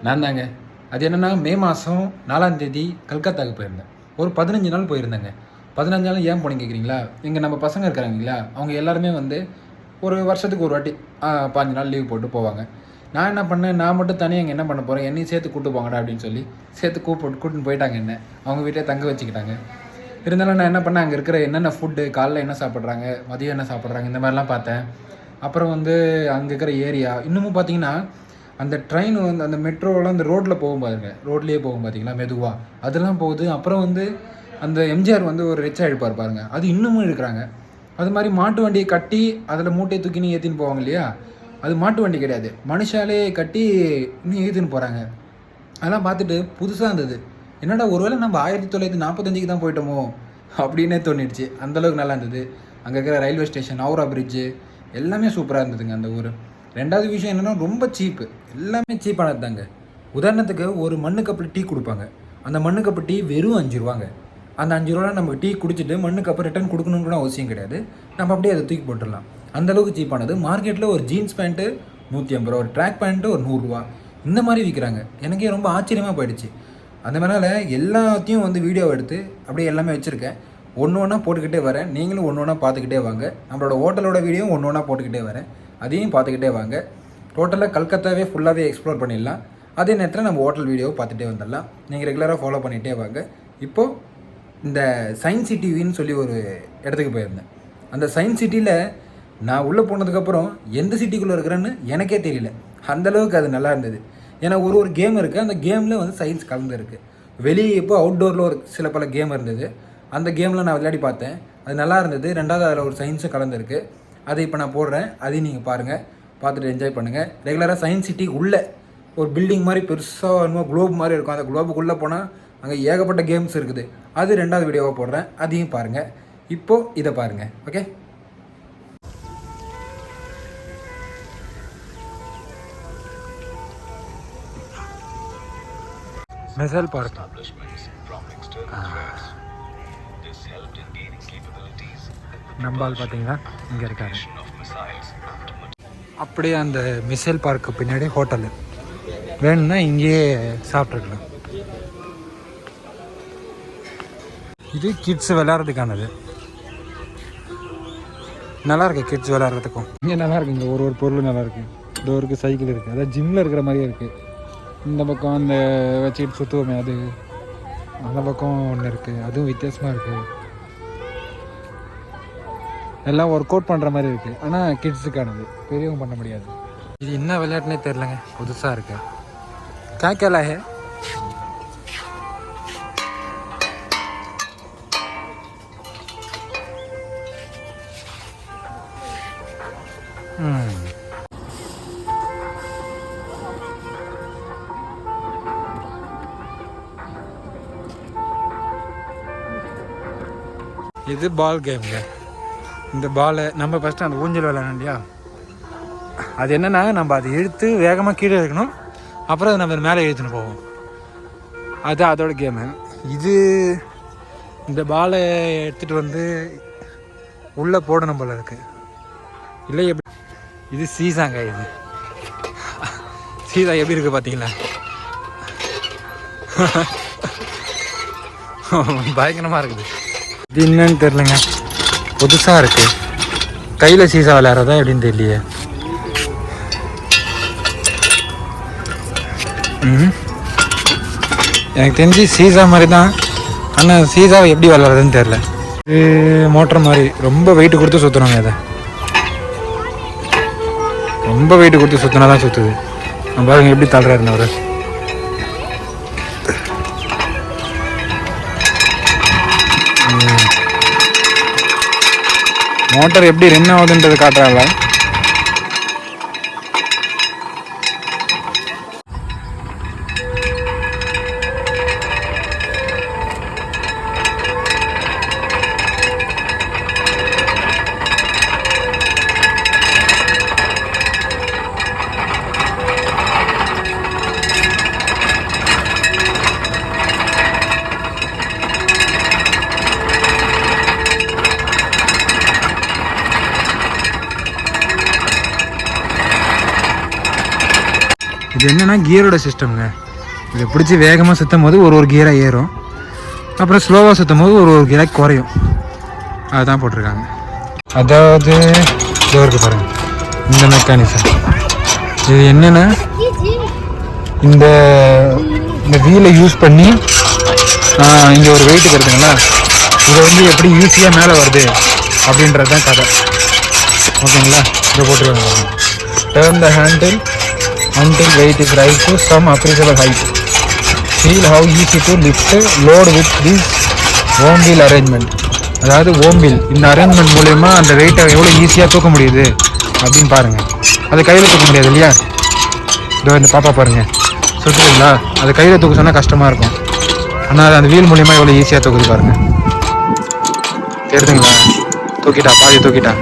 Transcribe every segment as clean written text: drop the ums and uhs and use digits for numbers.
நான் தாங்க. அது என்னென்னா மே மாதம் 4ஆம் தேதி கல்கத்தாவுக்கு போயிருந்தேன். ஒரு 15 நாள் போயிருந்தேங்க. 15 நாள் ஏன் போனேன்னு கேட்குறீங்களா? இங்கே நம்ம பசங்க இருக்கிறாங்க இல்லையா, அவங்க எல்லாருமே வந்து ஒரு வருஷத்துக்கு ஒரு வாட்டி 15 நாள் லீவ் போட்டு போவாங்க. நான் என்ன பண்ணேன், நான் மட்டும் தனியாக இங்கே என்ன பண்ண போகிறேன், என்னையும் சேர்த்து கூப்பிட்டு போங்கடா அப்படின்னு சொல்லி சேர்த்து கூப்பிட்டுன்னு போயிட்டாங்க. என்ன அவங்க வீட்டிலே தங்க வச்சுக்கிட்டாங்க. இருந்தாலும் நான் என்ன பண்ணேன், அங்கே இருக்கிற என்னென்ன ஃபுட்டு, காலைல என்ன சாப்பிட்றாங்க, மதியம் என்ன சாப்பிட்றாங்க, இந்த மாதிரிலாம் பார்த்தேன். அப்புறம் வந்து அங்கே இருக்கிற ஏரியா இன்னமும் பார்த்தீங்கன்னா அந்த ட்ரெயின் வந்து அந்த மெட்ரோலாம் அந்த ரோட்டில் போகும் பாருங்க, ரோட்லேயே போகும் பார்த்தீங்களா மெதுவாக, அதெல்லாம் போகுது. அப்புறம் வந்து அந்த எம்ஜிஆர் வந்து ஒரு ரிச்சா இழுப்பார் பாருங்கள், அது இன்னமும் இழுக்கிறாங்க. அது மாதிரி மாட்டு வண்டியை கட்டி அதில் மூட்டையை தூக்கின்னு ஏற்றின்னு போவாங்க இல்லையா, அது மாட்டு வண்டி கிடையாது, மனுஷாலே கட்டி இன்னும் ஏற்றின்னு போகிறாங்க. அதெல்லாம் பார்த்துட்டு புதுசாக இருந்தது. என்னடா ஒருவேளை நம்ம 1945க்கு தான் போயிட்டோமோ அப்படின்னே தோணிடுச்சு. அந்தளவுக்கு நல்லா இருந்தது. அங்கே இருக்கிற ரயில்வே ஸ்டேஷன், ஹவுரா பிரிட்ஜு எல்லாமே சூப்பராக இருந்ததுங்க அந்த ஊர். ரெண்டாவது விஷயம் என்னென்னா ரொம்ப சீப்பு, எல்லாமே சீப்பானது தாங்க. உதாரணத்துக்கு ஒரு மண்ணு கப்பில் டீ கொடுப்பாங்க, அந்த மண்ணு கப்பு டீ வெறும் 5 ரூபாங்க. அந்த 5 ரூபா நமக்கு டீ குடிச்சிட்டு மண்ணு கப்பு ரிட்டர்ன் கொடுக்கணும்னு கூட அவசியம் கிடையாது, நம்ம அப்படியே அதை தூக்கி போட்டுடலாம். அந்தளவுக்கு சீப்பானது. மார்க்கெட்டில் ஒரு ஜீன்ஸ் பேண்ட்டு 150 ரூபா, ஒரு ட்ராக் பேண்ட்டு ஒரு 100 ரூபா, இந்த மாதிரி விற்கிறாங்க. எனக்கே ரொம்ப ஆச்சரியமாக போயிடுச்சு. அந்த மாதிரினால எல்லாத்தையும் வந்து வீடியோ எடுத்து அப்படியே எல்லாமே வச்சுருக்கேன். ஒன்று ஒன்றா போட்டுக்கிட்டே வரேன். நீங்களும் ஒன்று ஒன்றா பார்த்துக்கிட்டே வாங்க. நம்மளோட ஹோட்டலோட வீடியோ ஒன்று ஒன்றா போட்டுக்கிட்டே வரேன், அதையும் பார்த்துக்கிட்டே வாங்க. டோட்டலாக கல்கத்தாவே ஃபுல்லாகவே எக்ஸ்ப்ளோர் பண்ணிடலாம். அதே நேரத்தில் நம்ம ஹோட்டல் வீடியோவை பார்த்துட்டே வந்துடலாம். நீங்கள் ரெகுலராக ஃபாலோ பண்ணிகிட்டே வாங்க. இப்போது இந்த சயின்ஸ் சிட்டின்னு சொல்லி ஒரு இடத்துக்கு போயிருந்தேன். அந்த சயின்ஸ் சிட்டியில் நான் உள்ளே போனதுக்கப்புறம் எந்த சிட்டிக்குள்ளே இருக்கிறேன்னு எனக்கே தெரியல, அந்தளவுக்கு அது நல்லா இருந்தது. ஏன்னா ஒரு கேம் இருக்குது, அந்த கேமில் வந்து சயின்ஸ் கலந்து இருக்குது. வெளியே இப்போ அவுட்டோரில் ஒரு சில பல கேம் இருந்தது, அந்த கேமில் நான் விளையாடி பார்த்தேன், அது நல்லா இருந்தது. ரெண்டாவது அதில் ஒரு சயின்ஸும் கலந்துருக்கு. அதை இப்போ நான் போடுறேன், அதையும் நீங்கள் பாருங்கள், பார்த்துட்டு என்ஜாய் பண்ணுங்கள். ரெகுலராக சயின்ஸ் சிட்டி உள்ளே ஒரு பில்டிங் மாதிரி பெருசாக என்னமோ குளோப் மாதிரி இருக்கும், அந்த குளோபுக்குள்ளே போனால் அங்கே ஏகப்பட்ட கேம்ஸ் இருக்குது. அது ரெண்டாவது வீடியோவாக போடுறேன், அதையும் பாருங்கள். இப்போது இதை பாருங்கள். Okay, missile park. நம்பால் பார்த்தீங்கன்னா இங்கே இருக்காரு. அப்படியே அந்த மிசைல் பார்க்கு பின்னாடி ஹோட்டலு, வேணும்னா இங்கேயே சாப்பிட்ருக்கலாம். இது கிட்ஸ் விளையாடுறதுக்கானது, நல்லாயிருக்கு. கிட்ஸ் விளையாடுறதுக்கும் இங்கே நல்லா இருக்குங்க. ஒரு பொருள் நல்லாயிருக்கு. இந்த ஒரு சைக்கிள் இருக்குது, அதாவது ஜிம்மில் இருக்கிற மாதிரியே இருக்குது. இந்த பக்கம் அந்த வச்சுக்கிட்டு சுற்றுவோமே அது, அந்த பக்கம் ஒன்று இருக்குது, அதுவும் வித்தியாசமாக இருக்குது. எல்லாம் ஒர்க் அவுட் பண்ணுற மாதிரி இருக்குது, ஆனால் கிட்ஸுக்கானது, பெரியவங்க பண்ண முடியாது. இது என்ன விளையாட்டுனே தெரிலங்க, புதுசாக இருக்கு. கேக்கலா ஹே இது பால் கேம்ங்க. இந்த பாலை நம்ம ஃபஸ்ட்டு அந்த ஊஞ்சல் விளையாடணும் இல்லையா, அது என்னென்னா நம்ம அதை இழுத்து வேகமாக கீழே இருக்கணும், அப்புறம் அதை நம்ம மேலே இழுத்துன்னு போவோம், அது அதோட கேமு. இது இந்த பாலை எடுத்துகிட்டு வந்து உள்ளே போடணும் போல் இருக்குது, இல்லை எப்படி. இது சீசாங்க. இது சீசா எப்படி இருக்குது பார்த்தீங்களா, பயங்கரமாக இருக்குது. இது என்னன்னு தெரிலங்க, புதுசாக இருக்குது. கையில் சீசா விளையாடுறதா எப்படின்னு தெரியலையே. எனக்கு தெரிஞ்சு சீசா மாதிரி தான், ஆனால் சீசாவை எப்படி விளையாடுறதுன்னு தெரில. இது மோட்டர் மாதிரி ரொம்ப வெயிட்டு கொடுத்து சுற்றணுங்க. அதை ரொம்ப வெயிட்டு கொடுத்து சுற்றினா தான் சுற்றுது. நம்ம பாருங்க எப்படி தள்ளுறாருன்னு அவர். மோட்டர் எப்படி ரன் ஆகுதுன்றது காட்டுறாங்களா. இது என்னென்னா கியரோட சிஸ்டம்ங்க. இதை பிடிச்சி வேகமாக சுற்றும் போது ஒரு கியராக ஏறும், அப்புறம் ஸ்லோவாக சுற்றும் போது ஒரு கியராக குறையும். அதுதான் போட்டிருக்காங்க. அதாவது டோருக்கு பாருங்கள் இந்த மெக்கானிசம். இது என்னென்னா இந்த வீலை யூஸ் பண்ணி இங்கே ஒரு வெயிட் வருதுங்களா, இதை வந்து எப்படி ஈஸியாக மேலே வருது அப்படின்றது தான் கதை. ஓகேங்களா? இதை போட்டுருக்காங்க. Turn the handle until weight is raised to some appreciable height. Feel how easy to lift load with this worm wheel arrangement. அதாவது worm wheel இந்த அரேஞ்ச்மெண்ட் மூலயமா அந்த வெயிட்டை எவ்வளோ ஈஸியாக தூக்க முடியுது அப்படின்னு பாருங்கள். அதை கையில் தூக்க முடியாது இல்லையா? இதோ இந்த பாப்பா பாருங்கள் சுற்றுங்களா, அது கையில் தூக்க சொன்னால் கஷ்டமாக இருக்கும். ஆனால் அது அந்த வீல் மூலயமா எவ்வளோ ஈஸியாக தூக்குது பாருங்கள். தெரியுதுங்களா? தூக்கிட்டா, பாதி தூக்கிட்டா.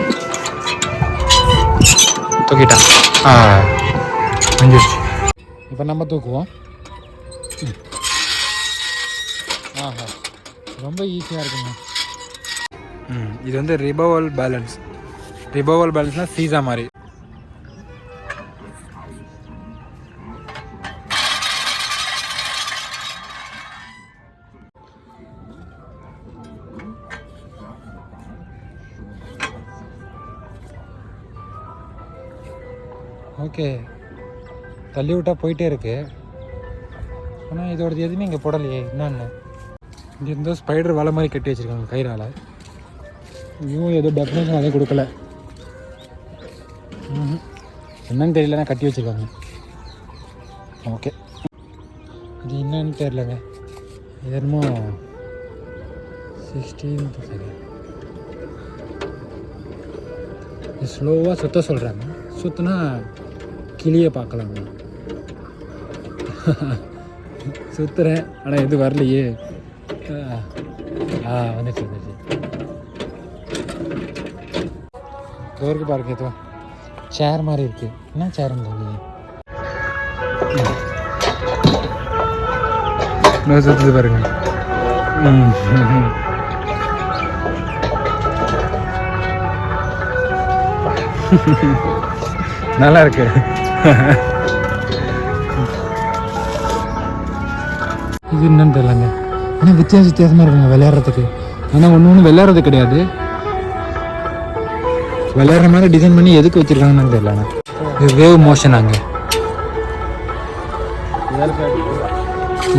முடிஞ்சிருச்சு. இப்போ நம்ம தூக்குவோம். ஆஹா, ரொம்ப ஈஸியாக இருக்குங்க. இது வந்து ரிபவல் பேலன்ஸ். ரிபவல் பேலன்ஸ்னால் சீசா மாதிரி. ஓகே, தள்ளி விட்டால் போயிட்டே இருக்கு. ஆனால் இதோடது எதுவுமே இங்கே போடலையே. என்னன்னு இங்கே இருந்தோ ஸ்பைடர் வலை மாதிரி கட்டி வச்சுருக்காங்க கயிறால். இவங்க ஏதோ டெஃபினேஷன் அதே கொடுக்கல. என்னன்னு தெரியலன்னா கட்டி வச்சுருக்காங்க. ஓகே, இது என்னன்னு தெரியலங்க. இது என்னமோ 16th சரி. இது ஸ்லோவாக சுற்ற சொல்கிறாங்க. சுற்றினா கிளியை பார்க்கலாம். சுற்றுறேன் ஆனால் எது வரலையே. வந்துச்சு. டோருக்கு பாருங்க, எதுவும் சேர் மாதிரி இருக்கு. என்ன சேருங்க சுற்றுது பாருங்க. நல்லா இருக்கு. இது என்னன்னு தெரியலங்க. ஆனால் வித்தியாசமாக இருக்குங்க விளையாடுறதுக்கு. ஆனால் ஒன்று விளையாடுறது கிடையாது. விளையாடுற மாதிரி டிசைன் பண்ணி எதுக்கு வச்சுருக்காங்கன்னு தெரியலண்ணா. இது வேவ் மோஷன். அங்கே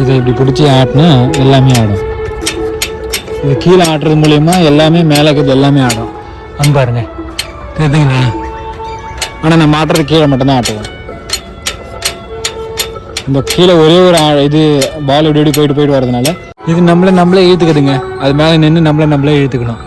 இதை இப்படி பிடிச்சி ஆட்டினா எல்லாமே ஆடும். இது கீழே ஆட்டுறது மூலயமா எல்லாமே மேலே இருக்கிறது எல்லாமே ஆடும். அங்கே பாருங்க, தெரியுதுங்களா? ஆனால் நம்ம ஆட்டுறது கீழே மட்டும்தான் ஆட்டுவோம். நம்ம கீழே ஒரே ஒரு இது பால் இப்படி போயிட்டு வர்றதுனால இது நம்மளே இழுத்துக்குதுங்க. அது மேலே நின்று நம்மளே இழுத்துக்கணும்.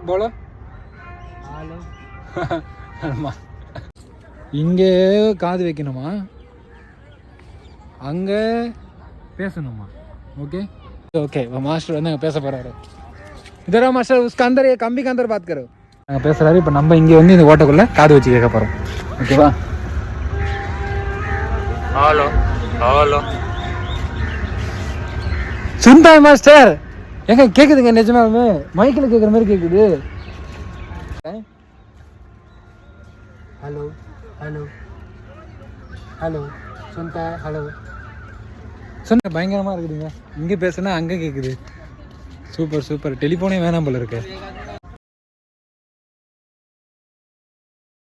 போலோ இங்கே காது வைக்கணுமா, அங்கே பேசணுமா? ஓகே ओके मास्टर வந்து அங்கே பேச போகிறாரு. இதரா மாஸ்டர் उसका अंदर ये கம்பி के अंदर बात करो. நாங்கள் பேசுகிறாரு. இப்போ நம்ம இங்கே வந்து இந்த ஓட்டக்குள்ளே காது வச்சு கேட்க போகிறோம். ஓகேவா? ஹலோ ஹலோ சுந்தா மாஸ்டர் எங்க கேட்குதுங்க? நிஜமாவே மைக்கில் கேட்குற மாதிரி கேட்குது. ஹலோ ஹலோ ஹலோ சுந்தா ஹலோ சொன்ன பயங்கரமாக இருக்குதுங்க. இங்கே பேசுனா அங்கே கேட்குது. சூப்பர். டெலிஃபோனே வேணாம் போல இருக்கு.